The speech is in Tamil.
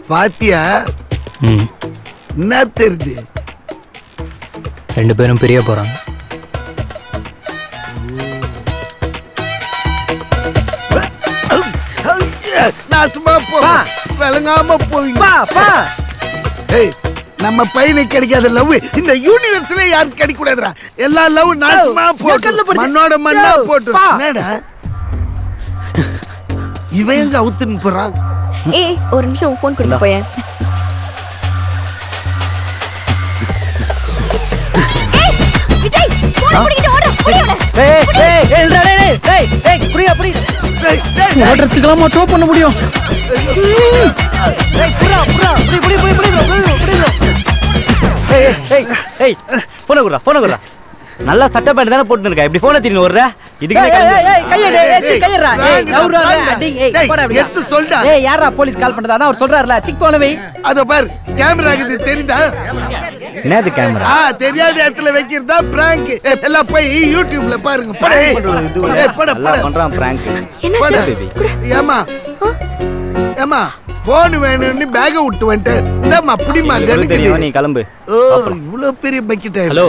பாத்தியா? என்ன தெரியுது? 2 பேரும் பிரிய போறாங்க. நாசமா போ, விளங்காம போவீங்க. நம்ம பையனுக்கு கிடைக்காத லவ் இந்த யூனிவர்ஸ்ல யாருக்கு கிடைக்க கூடாதுடா. எல்லா லவ் நாசமா போட்டு மண்ணோட மண்ணா போட்டு. என்னடா இவன் எங்க அவுத்துன்னு போறான்? ஏய் ஒரு நிமிஷம் ஃபோன் கொடுத்து போயேன். விஜய் போன் புடிக்கிட்டு ஓடு. புரியா ஓடுறதுக்கெல்லாம் மட்டும் பண்ண முடியும். நல்லா சட்டை பேண்ட் தானே போட்டு இருக்கா, இப்படி போனை திரும்பி வர்ற? போலீஸ் கால் பண்றதா அவர் சொல்றாருல, சிக் போனவை அத பாரு, கேமரா இருக்குது தெரியுதா? என்னது கேமரா? தெரியாத இடத்துல வைக்கிறதா பிராங்க். எல்லாம் போய் யூடியூப்ல பாருங்க. பண்றான் பிராங்க். ஏமா ஏமா போன் வேணும்னு பேக விட்டு வந்துட்டு இந்தம்மா அப்படிமா கணக்கு. நீ கிளம்பு. இவ்வளவு பெரிய பக்கெட். ஹலோ